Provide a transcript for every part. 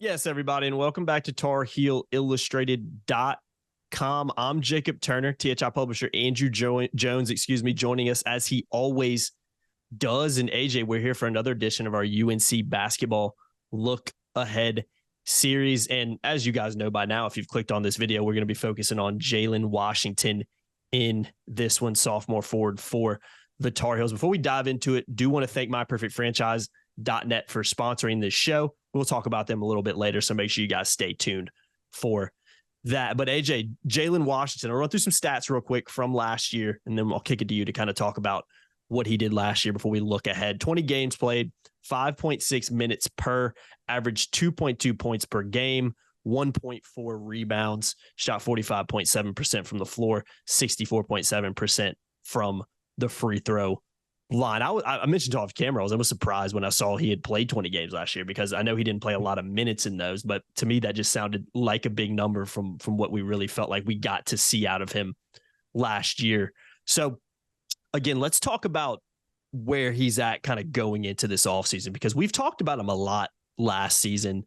Yes, everybody, and welcome back to TarHeelIllustrated.com. I'm Jacob Turner, THI publisher Andrew Jones, joining us as he always does. And AJ, we're here for another edition of our UNC Basketball Look-Ahead Series. And as you guys know by now, if you've clicked on this video, we're going to be focusing on Jalen Washington in this one, sophomore forward for the Tar Heels. Before we dive into it, do want to thank MyPerfectFranchise.net for sponsoring this show. We'll talk about them a little bit later, so make sure you guys stay tuned for that. But AJ, Jalen Washington, I'll run through some stats real quick from last year, and then I'll kick it to you to kind of talk about what he did last year before we look ahead. 20 games played, 5.6 minutes per, averaged 2.2 points per game, 1.4 rebounds, shot 45.7% from the floor, 64.7% from the free throw line. I mentioned off camera, I was almost surprised when I saw he had played 20 games last year, because I know he didn't play a lot of minutes in those, but to me that just sounded like a big number from what we really felt like we got to see out of him last year. So again, let's talk about where he's at kind of going into this offseason, because we've talked about him a lot last season.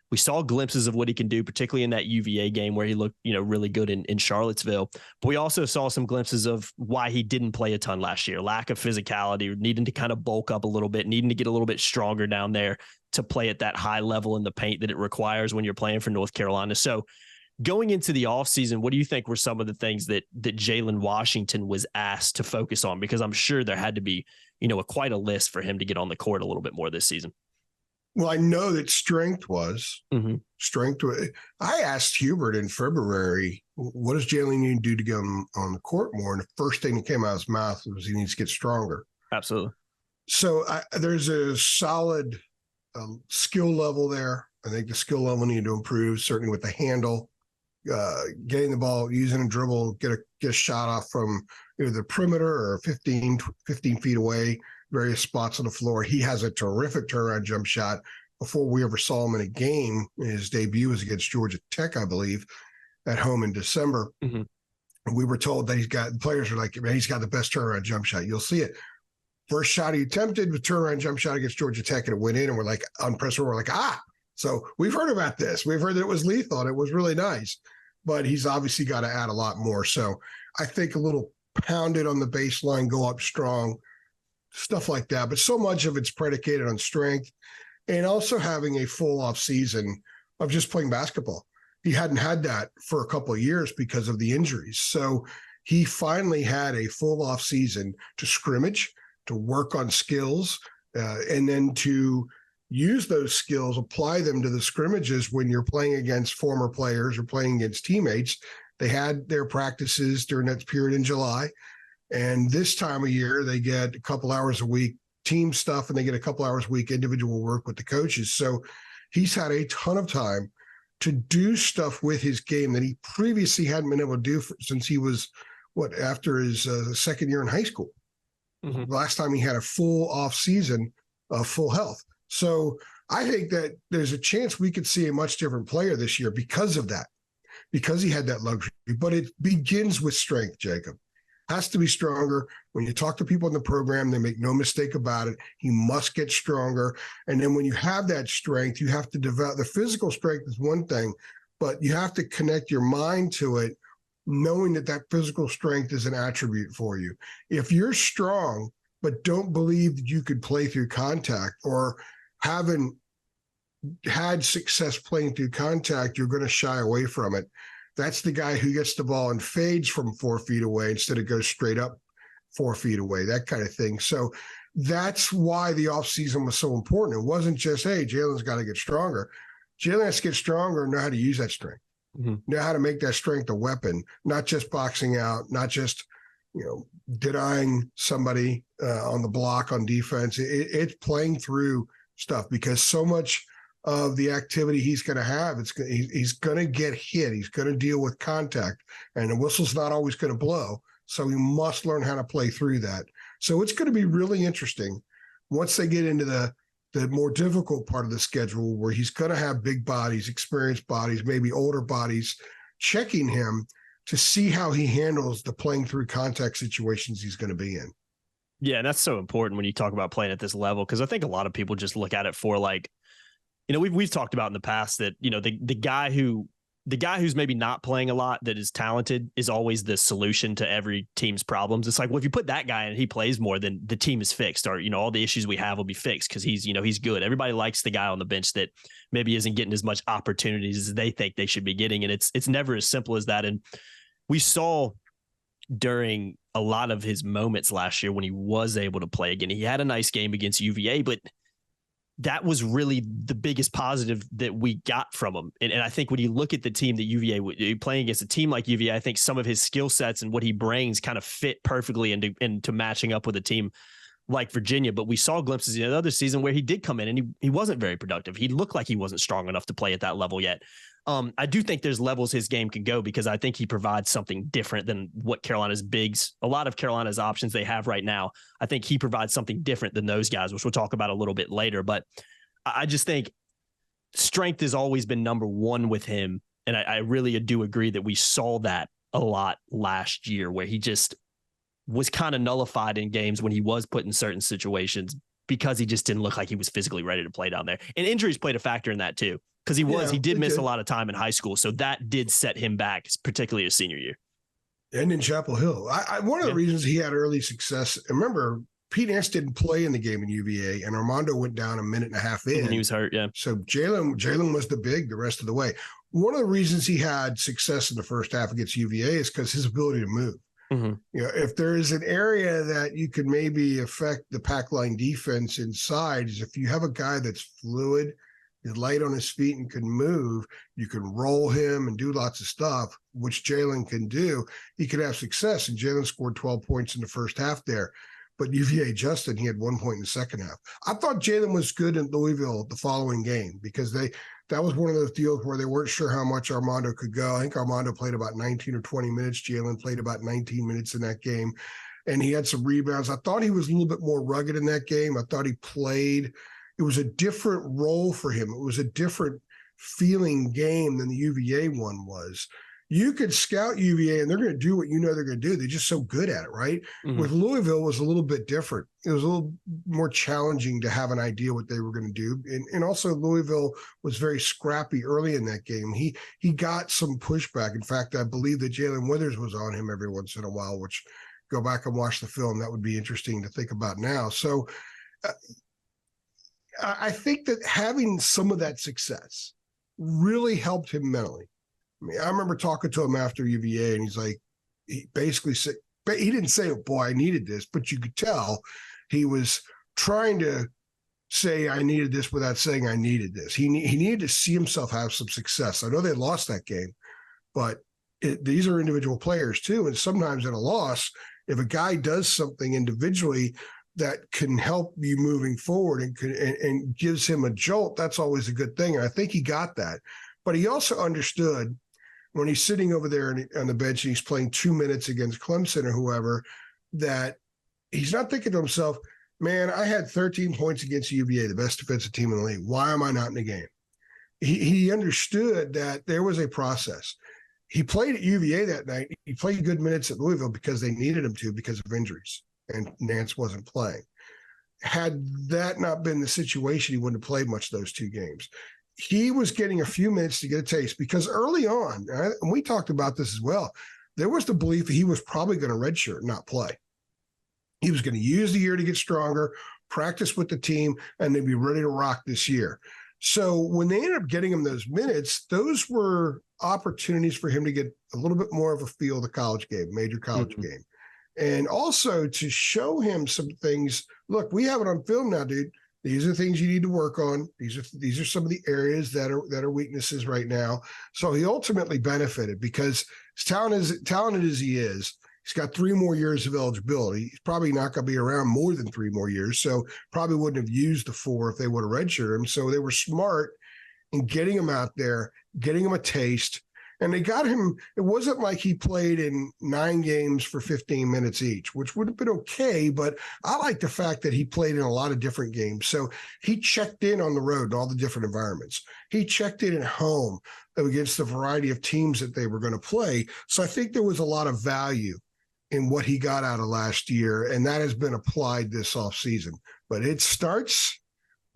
We saw glimpses of what he can do, particularly in that UVA game where he looked, really good in Charlottesville. But we also saw some glimpses of why he didn't play a ton last year. Lack of physicality, needing to kind of bulk up a little bit, needing to get a little bit stronger down there to play at that high level in the paint that it requires when you're playing for North Carolina. So going into the offseason, what do you think were some of the things that Jalen Washington was asked to focus on? Because I'm sure there had to be, quite a list for him to get on the court a little bit more this season. Well, I know that strength was. I asked Hubert in February, what does Jalen need to do to get on the court more? And the first thing that came out of his mouth was he needs to get stronger. Absolutely. So there's a solid skill level there. I think the skill level needed to improve, certainly with the handle, getting the ball, using a dribble, get a shot off from either the perimeter or 15 feet away, various spots on the floor. He has a terrific turnaround jump shot. Before we ever saw him in a game, his debut was against Georgia Tech, I believe, at home in December. We were told that the players were like, man, he's got the best turnaround jump shot. You'll see it. First shot he attempted was turnaround jump shot against Georgia Tech, and it went in, and we're like, on press, we're like, So we've heard about this. We've heard that it was lethal, and it was really nice. But he's obviously got to add a lot more. So I think a little pounded on the baseline, go up strong, stuff like that. But so much of it's predicated on strength and also having a full off season of just playing basketball. He hadn't had that for a couple of years because of the injuries. So he finally had a full off season to scrimmage, to work on skills, and then to use those skills, apply them to the scrimmages when you're playing against former players or playing against teammates. They had their practices during that period in July. And this time of year, they get a couple hours a week team stuff, and they get a couple hours a week individual work with the coaches. So he's had a ton of time to do stuff with his game that he previously hadn't been able to do since he was, after his second year in high school. Last time he had a full off season of full health. So I think that there's a chance we could see a much different player this year because of that, because he had that luxury. But it begins with strength, Jacob. Has to be stronger. When you talk to people in the program, they make no mistake about it. He must get stronger. And then when you have that strength, you have to develop. The physical strength is one thing, but you have to connect your mind to it, knowing that physical strength is an attribute for you. If you're strong, but don't believe that you could play through contact or haven't had success playing through contact, you're going to shy away from it. That's the guy who gets the ball and fades from 4 feet away instead of goes straight up 4 feet away, that kind of thing. So that's why the offseason was so important. It wasn't just, hey, Jalen's got to get stronger. Jalen has to get stronger and know how to use that strength, know how to make that strength a weapon, not just boxing out, not just, denying somebody on the block on defense. It's playing through stuff, because so much of the activity he's going to have, he's going to get hit. He's going to deal with contact, and the whistle's not always going to blow. So he must learn how to play through that. So it's going to be really interesting once they get into the more difficult part of the schedule, where he's going to have big bodies, experienced bodies, maybe older bodies checking him to see how he handles the playing through contact situations he's going to be in. Yeah, and that's so important when you talk about playing at this level, because I think a lot of people just look at it for like we've talked about in the past that, the guy who's maybe not playing a lot that is talented is always the solution to every team's problems. It's like, well, if you put that guy in and he plays more, then the team is fixed, or, all the issues we have will be fixed because he's good. Everybody likes the guy on the bench that maybe isn't getting as much opportunities as they think they should be getting. And it's never as simple as that. And we saw during a lot of his moments last year when he was able to play again, he had a nice game against UVA, but that was really the biggest positive that we got from him. And I think when you look at the team that UVA playing against a team like UVA, I think some of his skill sets and what he brings kind of fit perfectly into matching up with a team like Virginia. But we saw glimpses in the other season where he did come in and he wasn't very productive. He looked like he wasn't strong enough to play at that level yet. I do think there's levels his game can go because I think he provides something different than what Carolina's bigs, a lot of Carolina's options they have right now. I think he provides something different than those guys, which we'll talk about a little bit later. But I just think strength has always been number one with him. And I really do agree that we saw that a lot last year where he just was kind of nullified in games when he was put in certain situations because he just didn't look like he was physically ready to play down there. And injuries played a factor in that too. Because he did miss a lot of time in high school. So that did set him back, particularly his senior year. And in Chapel Hill. One of the reasons he had early success, remember, Pete Nance didn't play in the game in UVA, and Armando went down a minute and a half in. And he was hurt, yeah. So Jalen was the big the rest of the way. One of the reasons he had success in the first half against UVA is because his ability to move. Mm-hmm. If there is an area that you could maybe affect the pack line defense inside is if you have a guy that's fluid, is light on his feet and can move, you can roll him and do lots of stuff, which Jalen can do. He could have success. And Jalen scored 12 points in the first half there. But UVA Justin, he had 1 point in the second half. I thought Jalen was good in Louisville the following game because that was one of those deals where they weren't sure how much Armando could go. I think Armando played about 19 or 20 minutes. Jalen played about 19 minutes in that game. And he had some rebounds. I thought he was a little bit more rugged in that game. I thought he played. It was a different role for him. It was a different feeling game than the UVA one was. You could scout UVA and they're going to do what they're going to do. They're just so good at it, right? Mm-hmm. With Louisville, it was a little bit different. It was a little more challenging to have an idea what they were going to do. And also Louisville was very scrappy early in that game. He got some pushback. In fact, I believe that Jalen Withers was on him every once in a while, which go back and watch the film. That would be interesting to think about now. So I think that having some of that success really helped him mentally. I mean, I remember talking to him after UVA, and he's like, he basically said, he didn't say, oh, boy, I needed this, but you could tell he was trying to say I needed this without saying I needed this. He needed to see himself have some success. I know they lost that game, but these are individual players too. And sometimes in a loss, if a guy does something individually that can help you moving forward and gives him a jolt, that's always a good thing. And I think he got that. But he also understood when he's sitting over there on the bench and he's playing 2 minutes against Clemson or whoever, that he's not thinking to himself, man, I had 13 points against UVA, the best defensive team in the league. Why am I not in the game? He understood that there was a process. He played at UVA that night. He played good minutes at Louisville because they needed him to because of injuries, and Nance wasn't playing. Had that not been the situation, he wouldn't have played much those 2 games. He was getting a few minutes to get a taste because early on, and we talked about this as well, there was the belief that he was probably going to redshirt and not play. He was going to use the year to get stronger, practice with the team, and then be ready to rock this year. So when they ended up getting him those minutes, those were opportunities for him to get a little bit more of a feel of the college game, major college game. And also to show him some things. Look, we have it on film now, dude. These are things you need to work on. These are some of the areas that are weaknesses right now. So he ultimately benefited because as talented as he is, he's got 3 more years of eligibility. He's probably not going to be around more than 3 more years. So probably wouldn't have used the 4 if they would have redshirted him. So they were smart in getting him out there, getting him a taste. And they got him. It wasn't like he played in 9 games for 15 minutes each, which would have been okay. But I like the fact that he played in a lot of different games. So he checked in on the road in all the different environments. He checked in at home against the variety of teams that they were going to play. So I think there was a lot of value in what he got out of last year, and that has been applied this offseason. But it starts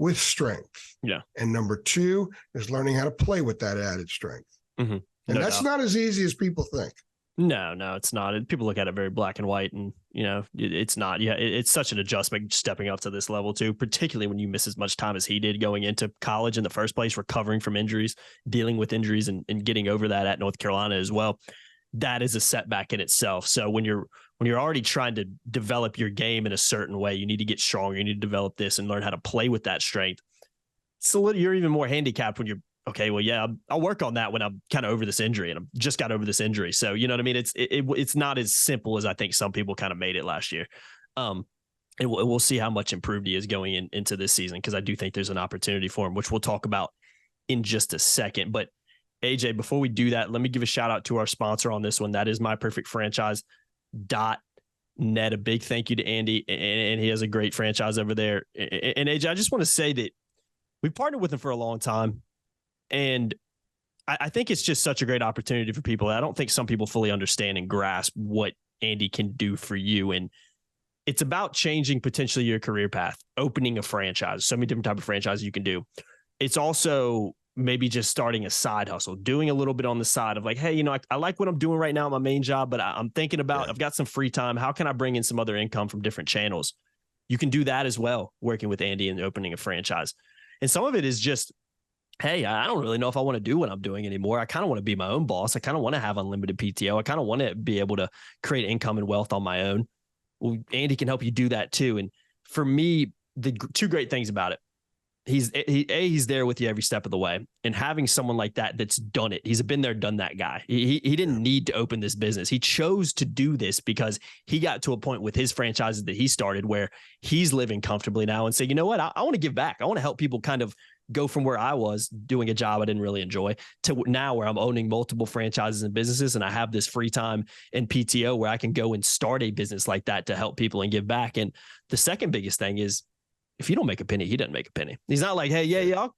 with strength. Yeah. And number 2 is learning how to play with that added strength. Mm-hmm. And that's not as easy as people think. No, it's not. People look at it very black and white, and it's not. Yeah, it's such an adjustment stepping up to this level too, particularly when you miss as much time as he did going into college in the first place, recovering from injuries, dealing with injuries, and getting over that at North Carolina as well. That is a setback in itself. So when you're already trying to develop your game in a certain way, you need to get stronger. You need to develop this and learn how to play with that strength. So you're even more handicapped when you're okay. Well, yeah, I'll work on that when I'm kind of over this injury, and I'm just got over this injury. So you know what I mean? It's not as simple as I think some people kind of made it last year. And we'll see how much improved he is going into this season, because I do think there's an opportunity for him, which we'll talk about in just a second. But AJ, before we do that, let me give a shout out to our sponsor on this one. That is myperfectfranchise.net. A big thank you to Andy, and he has a great franchise over there. And AJ, I just want to say that we partnered with him for a long time, and I think it's just such a great opportunity for people. I don't think some people fully understand and grasp what Andy can do for you. And it's about changing potentially your career path, opening a franchise, so many different types of franchises you can do. It's also maybe just starting a side hustle, doing a little bit on the side of like, hey, I like what I'm doing right now, my main job, but I'm thinking about, I've got some free time. How can I bring in some other income from different channels? You can do that as well, working with Andy and opening a franchise. And some of it is just, hey, I don't really know if I want to do what I'm doing anymore. I kind of want to be my own boss. I kind of want to have unlimited PTO. I kind of want to be able to create income and wealth on my own. Well, Andy can help you do that too. And for me, the 2 great things about it, he's there with you every step of the way, and having someone like that that's done it. He's a been there, done that guy. He didn't need to open this business. He chose to do this because he got to a point with his franchises that he started where he's living comfortably now and say, you know what, I want to give back. I want to help people kind of go from where I was doing a job I didn't really enjoy to now where I'm owning multiple franchises and businesses, and I have this free time and PTO where I can go and start a business like that to help people and give back. And the second biggest thing is, if you don't make a penny, he doesn't make a penny. He's not like, hey, I'll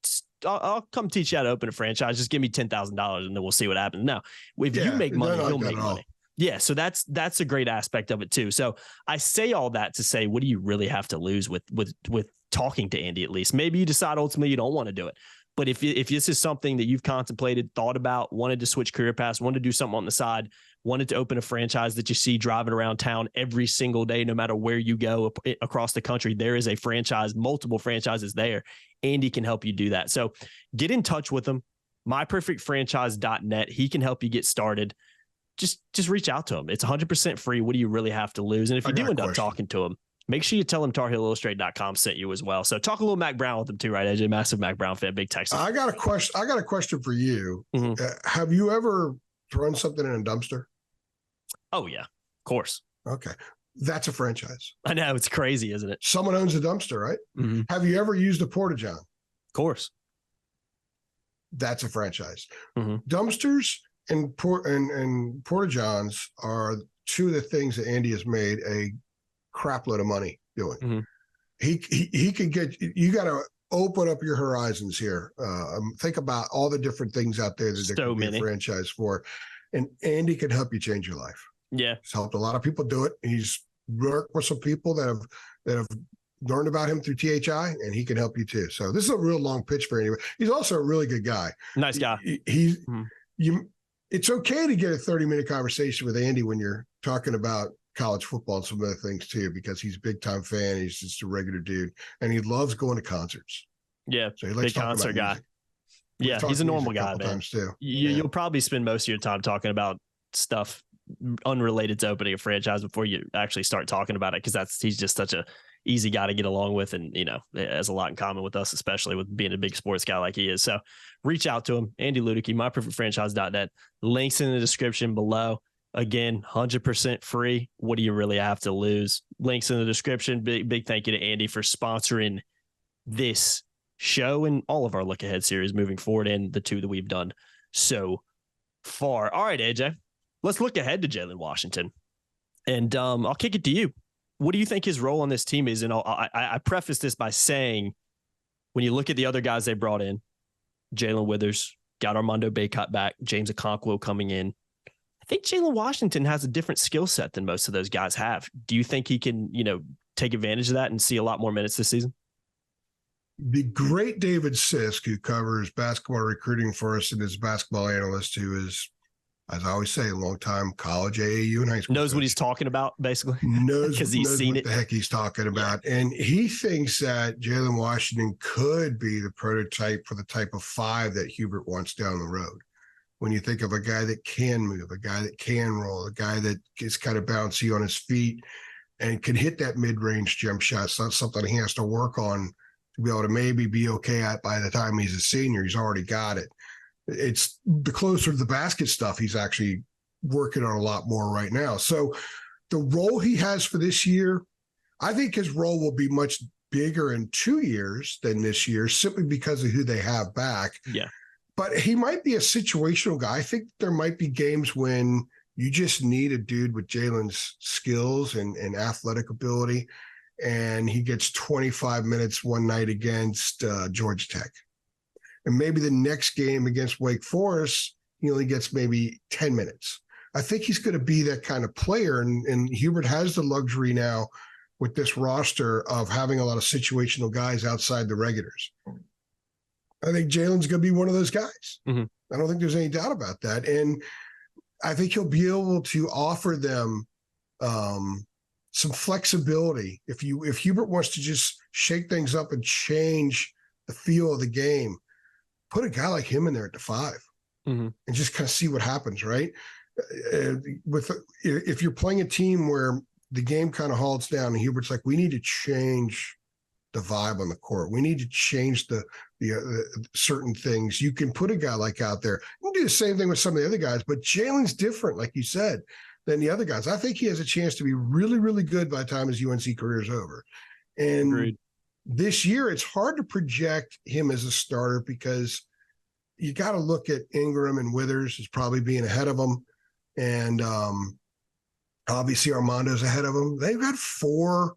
come teach you how to open a franchise. Just give me $10,000 and then we'll see what happens. No, if you make money, he'll make money. Yeah. So that's a great aspect of it too. So I say all that to say, what do you really have to lose with talking to Andy? At least maybe you decide ultimately you don't want to do it. But if this is something that you've contemplated, thought about, wanted to switch career paths, wanted to do something on the side, wanted to open a franchise that you see driving around town every single day, no matter where you go across the country, there is a franchise, multiple franchises there. Andy can help you do that. So get in touch with him, myperfectfranchise.net. He can help you get started. Just reach out to him. It's 100% free. What do you really have to lose? And if you do end up talking to him, make sure you tell him TarHeelIllustrated.com sent you as well. So talk a little Mac Brown with him too, right, AJ? Massive Mac Brown fan, big Texas. I got a question for you. Mm-hmm. Have you ever thrown something in a dumpster? Oh yeah, of course. Okay. That's a franchise. I know, it's crazy, isn't it? Someone owns a dumpster, right? Mm-hmm. Have you ever used a porta-john? Of course. That's a franchise. Mm-hmm. Dumpsters and porta-johns are 2 of the things that Andy has made a crap load of money doing. Mm-hmm. He can get, you got to open up your horizons here. Think about all the different things out there that there could be a franchise for, and Andy can help you change your life. Yeah. He's helped a lot of people do it. He's worked with some people that have learned about him through THI, and he can help you too. So this is a real long pitch for anybody. He's also a really good guy. Nice guy. It's okay to get a 30-minute conversation with Andy when you're talking about college football and some other things too, because he's a big time fan. He's just a regular dude, and he loves going to concerts. Yeah. So he likes big concert guy. Yeah. He's a normal guy, man. You'll probably spend most of your time talking about stuff unrelated to opening a franchise before you actually start talking about it, because he's just such a easy guy to get along with, and has a lot in common with us, especially with being a big sports guy like he is. So reach out to him, Andy Ludicky, myperfectfranchise.net. Links in the description below. Again, 100% free. What do you really have to lose? Links in the description. Big thank you to Andy for sponsoring this show and all of our Look Ahead series moving forward, and the 2 that we've done so far. All right, AJ, let's look ahead to Jalen Washington. And I'll kick it to you. What do you think his role on this team is? And I preface this by saying, when you look at the other guys they brought in, Jalen Withers, got Armando Bacot back, James Okonkwo coming in, I think Jalen Washington has a different skill set than most of those guys have. Do you think he can, take advantage of that and see a lot more minutes this season? The great David Sisk, who covers basketball recruiting for us and is a basketball analyst, who is, as I always say, a long-time college, AAU, and high school knows coach. What he's talking about, basically. Knows knows what it. The heck he's talking about. Yeah. And he thinks that Jalen Washington could be the prototype for the type of 5 that Hubert wants down the road. When you think of a guy that can move, a guy that can roll, a guy that is kind of bouncy on his feet and can hit that mid-range jump shot. It's not something he has to work on to be able to maybe be okay at by the time he's a senior. He's already got it. It's the closer to the basket stuff he's actually working on a lot more right now. So the role he has for this year, I think his role will be much bigger in 2 years than this year, simply because of who they have back. Yeah. But he might be a situational guy. I think there might be games when you just need a dude with Jalen's skills and athletic ability, and he gets 25 minutes one night against Georgia Tech. And maybe the next game against Wake Forest, he only gets maybe 10 minutes. I think he's going to be that kind of player. And Hubert has the luxury now with this roster of having a lot of situational guys outside the regulars. I think Jalen's going to be one of those guys. Mm-hmm. I don't think there's any doubt about that. And I think he'll be able to offer them some flexibility. If Hubert wants to just shake things up and change the feel of the game, put a guy like him in there at the 5 mm-hmm. and just kind of see what happens, right? If you're playing a team where the game kind of halts down and Hubert's like, we need to change the vibe on the court. We need to change the certain things. You can put a guy like out there. You can do the same thing with some of the other guys, but Jalen's different, like you said, than the other guys. I think he has a chance to be really, really good by the time his UNC career is over. And Agreed. This year, it's hard to project him as a starter because you got to look at Ingram and Withers as probably being ahead of him. And obviously Armando's ahead of him. They've got 4,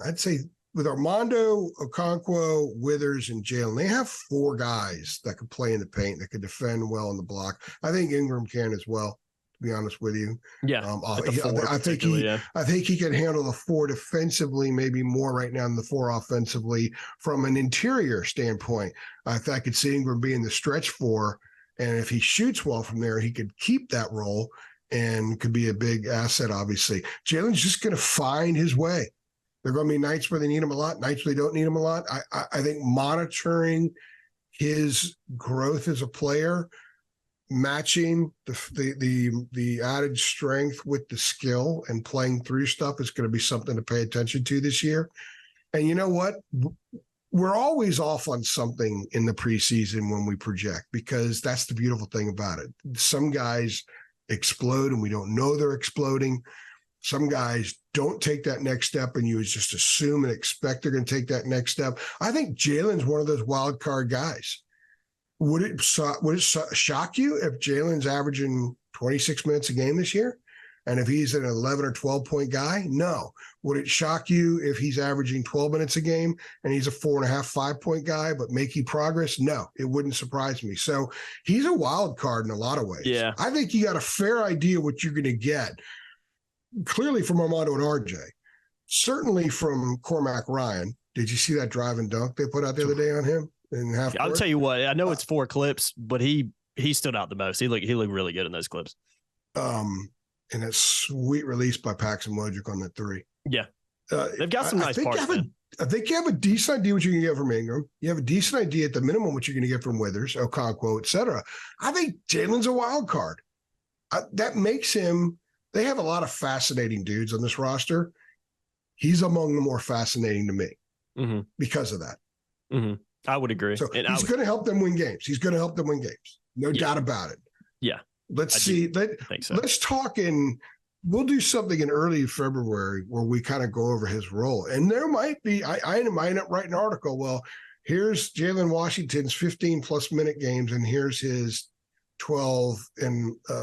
I'd say, with Armando, Okonkwo, Withers, and Jalen, they have 4 guys that could play in the paint, that could defend well in the block. I think Ingram can as well, to be honest with you. Yeah. I think he can handle the 4 defensively, maybe more right now than the 4 offensively from an interior standpoint. I could see Ingram being the stretch 4, and if he shoots well from there, he could keep that role and could be a big asset, obviously. Jalen's just going to find his way. There are going to be nights where they need him a lot, nights where they don't need him a lot. I think monitoring his growth as a player, matching the added strength with the skill and playing through stuff is going to be something to pay attention to this year. And you know what? We're always off on something in the preseason when we project, because that's the beautiful thing about it. Some guys explode and we don't know they're exploding. Some guys don't take that next step and you just assume and expect they're going to take that next step. I think Jalen's one of those wild card guys. Would it shock you if Jalen's averaging 26 minutes a game this year? And if he's an 11 or 12 point guy? No. Would it shock you if he's averaging 12 minutes a game and he's a 4.5, 5 point guy, but making progress? No, it wouldn't surprise me. So he's a wild card in a lot of ways. Yeah. I think you got a fair idea what you're going to get. Clearly from Armando and RJ, certainly from Cormac Ryan. Did you see that drive and dunk they put out the other day on him in half court? I'll tell you what, I know it's 4 clips, but he stood out the most. He looked really good in those clips. And a sweet release by Paxton Wojcik on that 3. Yeah. They've got some nice parts. I think you have a decent idea what you can get from Ingram. You have a decent idea at the minimum what you're going to get from Withers, Okonkwo, et cetera. I think Jalen's a wild card. That makes him. They have a lot of fascinating dudes on this roster. He's among the more fascinating to me because of that. Mm-hmm. I would agree. So he's going to help them win games. No doubt about it. Yeah. Let's see. Let's talk we'll do something in early February where we kind of go over his role. And there might be, I might write an article. Well, here's Jalen Washington's 15+ minute games, and here's his 12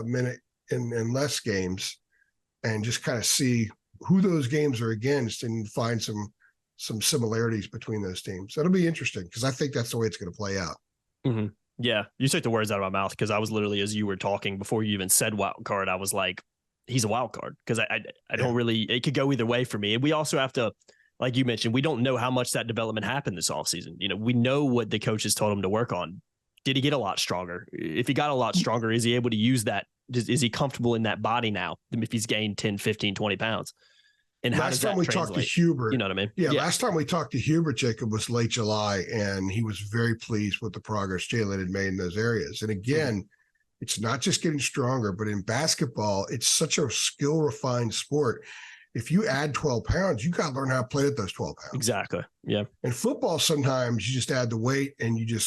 minute and less games, and just kind of see who those games are against and find some similarities between those teams. That'll be interesting because I think that's the way it's going to play out. Mm-hmm. Yeah. You took the words out of my mouth because I was literally, as you were talking before you even said wild card, I was like, he's a wild card because I don't really, it could go either way for me. And we also have to like you mentioned, we don't know how much that development happened this offseason. You know, we know what the coaches told him to work on. Did he get a lot stronger? If he got a lot stronger, is he able to use that? Is he comfortable in that body now if he's gained 10, 15, 20 pounds? And how does that translate? Last time we talked to Hubert, you know what I mean? Yeah, last time we talked to Hubert, Jacob, was late July, and he was very pleased with the progress Jalen had made in those areas. And again, it's not just getting stronger, but in basketball, it's such a skill-refined sport. If you add 12 pounds, you got to learn how to play with those 12 pounds. Exactly. Yeah. In football, sometimes you just add the weight and you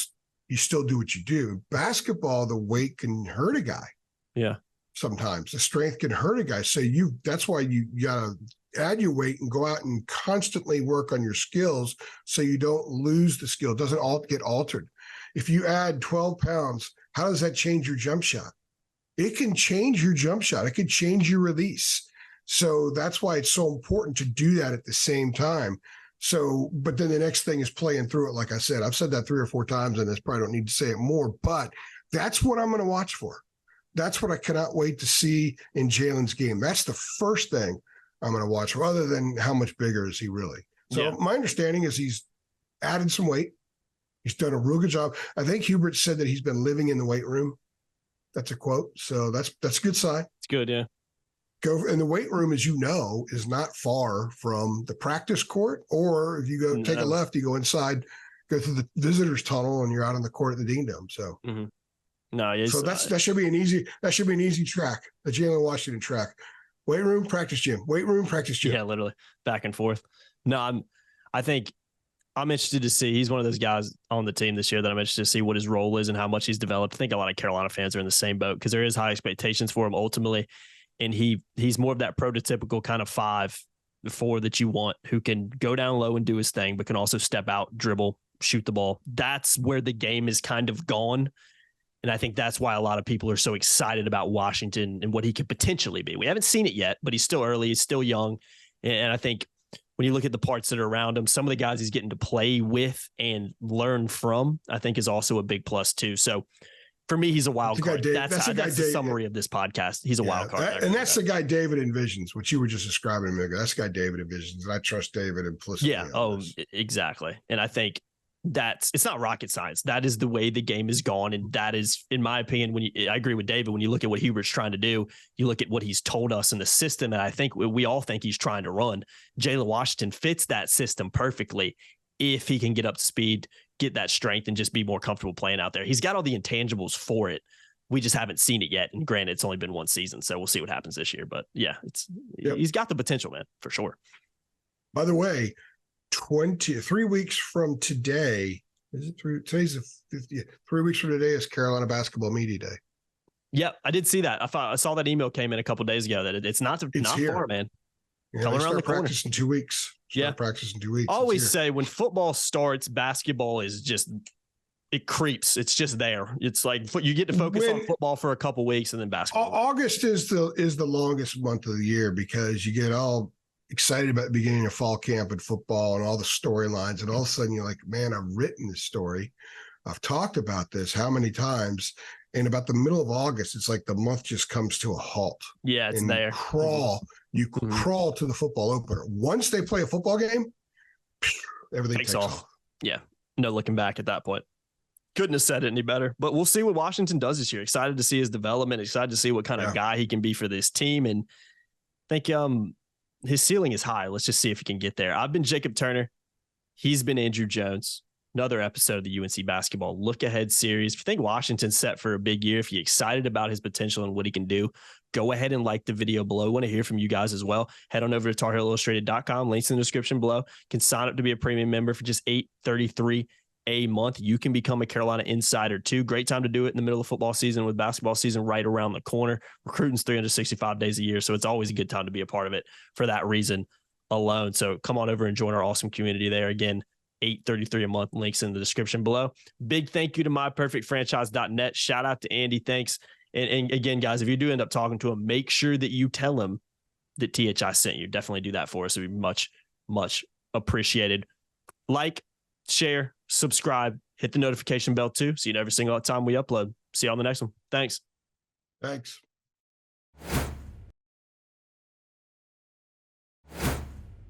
still do what you do. In basketball, the weight can hurt a guy. Yeah. Sometimes the strength can hurt a guy. So that's why you got to add your weight and go out and constantly work on your skills so you don't lose the skill. It doesn't all get altered. If you add 12 pounds, how does that change your jump shot? It can change your jump shot. It can change your release. So that's why it's so important to do that at the same time. So, but then the next thing is playing through it. Like I said, I've said that 3 or 4 times, and I probably don't need to say it more, but that's what I'm going to watch for. That's what I cannot wait to see in Jalen's game. That's the first thing I'm going to watch for, other than how much bigger is he really. So my understanding is he's added some weight. He's done a real good job. I think Hubert said that he's been living in the weight room. That's a quote. So that's a good sign. It's good, yeah. And the weight room, as you know, is not far from the practice court, or if you go take a left, you go inside, go through the visitors tunnel, and you're out on the court at the Dean Dome. So, so that should be an easy track, the Jalen Washington track. Weight room, practice gym. Weight room, practice gym. Yeah, literally back and forth. No, I think I'm interested to see. He's one of those guys on the team this year that I'm interested to see what his role is and how much he's developed. I think a lot of Carolina fans are in the same boat because there is high expectations for him ultimately. And he's more of that prototypical kind of 5-4 that you want, who can go down low and do his thing, but can also step out, dribble, shoot the ball. That's where the game is kind of gone. And I think that's why a lot of people are so excited about Washington and what he could potentially be. We haven't seen it yet, but he's still early. He's still young. And I think when you look at the parts that are around him, some of the guys he's getting to play with and learn from, I think is also a big plus too. So for me, he's a wild card. That's the summary of this podcast. He's a wild card. And that's the guy David envisions, what you were just describing a minute ago. That's the guy David envisions. And I trust David implicitly. Yeah. Oh, exactly. And I think it's not rocket science. That is the way the game is gone. And that is, in my opinion, I agree with David, when you look at what Hubert's trying to do, you look at what he's told us in the system. And I think we all think he's trying to run. Jalen Washington fits that system perfectly if he can get up to speed, get that strength, and just be more comfortable playing out there. He's got all the intangibles for it. We just haven't seen it yet. And granted, it's only been one season, so we'll see what happens this year. But yeah, he's got the potential, man, for sure. By the way, 3 weeks from today, today's the 50th. 3 weeks from today is Carolina Basketball Media Day. Yep, I did see that. I saw that email came in a couple of days ago that it's not far, man. Yeah, coming around the corner. Practice in 2 weeks. Practice in 2 weeks. I always say when football starts, basketball is just, it creeps. It's just there. It's like you get to focus on football for a couple weeks and then basketball. August is the longest month of the year because you get all excited about the beginning of fall camp and football and all the storylines. And all of a sudden you're like, man, I've written this story. I've talked about this how many times? And about the middle of August, it's like the month just comes to a halt. Yeah, it's there. You crawl to the football opener. Once they play a football game, everything takes off. Yeah, no looking back at that point. Couldn't have said it any better. But we'll see what Washington does this year. Excited to see his development. Excited to see what kind of guy he can be for this team. And I think his ceiling is high. Let's just see if he can get there. I've been Jacob Turner. He's been Andrew Jones. Another episode of the UNC Basketball Lookahead Series. If you think Washington's set for a big year, if you're excited about his potential and what he can do, go ahead and like the video below. I want to hear from you guys as well. Head on over to TarHeelIllustrated.com. Links in the description below. You can sign up to be a premium member for just $8.33 a month. You can become a Carolina insider too. Great time to do it in the middle of football season with basketball season right around the corner. Recruiting's 365 days a year, so it's always a good time to be a part of it for that reason alone. So come on over and join our awesome community there. Again, $8.33 a month. Links in the description below. Big thank you to myperfectfranchise.net. Shout out to Andy. Thanks. And again, guys, if you do end up talking to him, make sure that you tell him that THI sent you. Definitely do that for us. It'd be much, much appreciated. Like, share, subscribe, hit the notification bell too, so you know every single time we upload. See you on the next one. Thanks.